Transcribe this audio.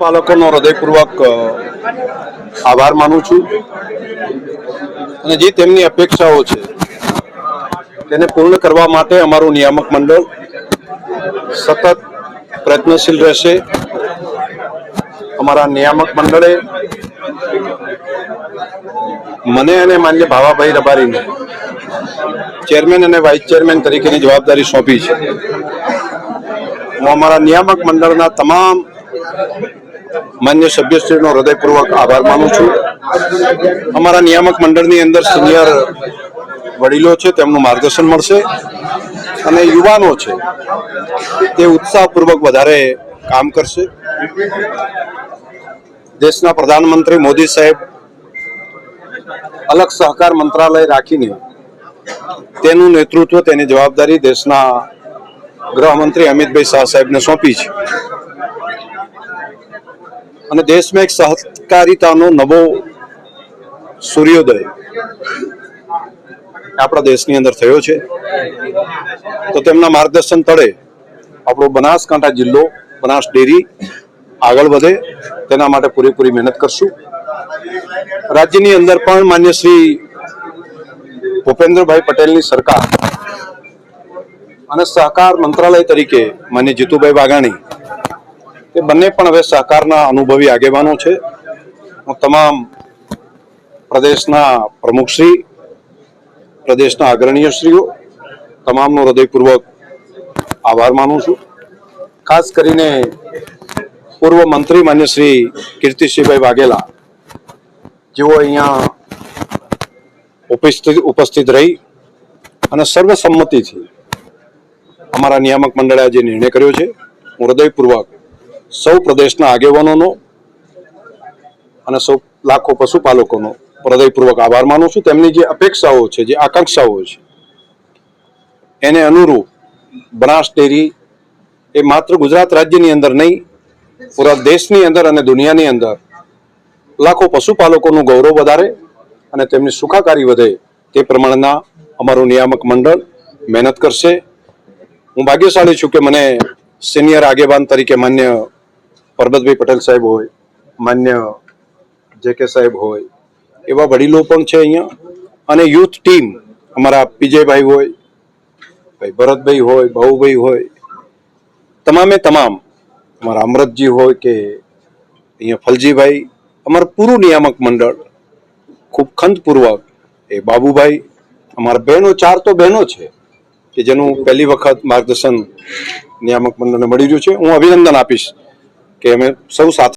પાલકોનો હૃદયપૂર્વક આભાર માનું છું અને જે તેમની અપેક્ષાઓ છે તેને પૂર્ણ કરવા માટે અમારું નિયામક મંડળ સતત પ્રયત્નશીલ રહેશે. અમારા નિયામક મંડળે મને અને માન્ય ભાવાભાઈ રબારીને ચેરમેન અને વાઇસ ચેરમેન તરીકેની જવાબદારી સોંપી છે. હું અમારા નિયામક મંડળના તમામ માન્ય સભ્યશ્રીનો હૃદયપૂર્વક આભાર માનું છું. અમારા નિયામક મંડળની અંદર સિનિયર વડીલો છે, તેમનું માર્ગદર્શન મળશે અને યુવાનો છે તે ઉત્સાહપૂર્વક વધારે કામ કરશે. દેશના પ્રધાનમંત્રી મોદી સાહેબ અલગ સહકાર મંત્રાલય રાખીને તેનું નેતૃત્વ, તેની જવાબદારી દેશના ગૃહમંત્રી અમિતભાઈ શાહ સાહેબને સોંપી છે અને દેશમાં એક સહકારિતાનો નવો સૂર્યોદય આપણા દેશની અંદર થયો છે. તો તેમના માર્ગદર્શન તળે આપણો બનાસકાંઠા જિલ્લો, બનાસ ડેરી આગળ વધે તેના માટે પૂરેપૂરી મહેનત કરશું. રાજ્યની અંદર પણ માન્ય શ્રી ભૂપેન્દ્રભાઈ પટેલની સરકાર અને સહકાર મંત્રાલય તરીકે માન્ય જીતુભાઈ વાઘાણી, તે બંને પણ હવે સહકારના અનુભવી આગેવાનો છે. હું તમામ પ્રદેશના પ્રમુખશ્રી, પ્રદેશના અગ્રણીયશ્રીઓ તમામનો હૃદયપૂર્વક આભાર માનું છું. ખાસ કરીને પૂર્વ મંત્રી માન્ય શ્રી કીર્તિસિંહભાઈ વાઘેલા, જેઓ અહીંયા ઉપસ્થિત રહી અને સર્વસંમતિથી અમારા નિયામક મંડળે આજે નિર્ણય કર્યો છે. હું હૃદયપૂર્વક સૌ પ્રદેશના આગેવાનોનો અને સૌ લાખો પશુપાલકોનો હૃદયપૂર્વક આભાર માનું છું. તેમની જે અપેક્ષાઓ છે, જે આકાંક્ષાઓ છે, એને અનુરૂપ બનાસ ડેરી એ માત્ર ગુજરાત રાજ્યની અંદર નહીં, પૂરા દેશની અંદર અને દુનિયાની અંદર લાખો પશુપાલકોનું ગૌરવ વધારે અને તેમની સુખાકારી વધે તે પ્રમાણેના અમારું નિયામક મંડળ મહેનત કરશે. હું ભાગ્યશાળી છું કે મને સિનિયર આગેવાન તરીકે માન્ય પરબતભાઈ પટેલ સાહેબ હોય, માન્ય જે.કે. સાહેબ હોય, એવા વડીલો પણ છે અહીંયા. અને યુથ ટીમ અમારા પીજેભાઈ હોય, ભાઈ ભરતભાઈ હોય, બાહુભાઈ હોય, તમામે તમામ અમારા અમરતજી હોય કે અહીંયા ફલજીભાઈ, અમારું પૂરું નિયામક મંડળ ખૂબ ખંતપૂર્વક, એ બાબુભાઈ, અમારા બહેનો, 4 તો બહેનો છે કે જેનું પહેલી વખત માર્ગદર્શન નિયામક મંડળને મળી રહ્યું છે. હું અભિનંદન આપીશ કે અમે સૌ સાથે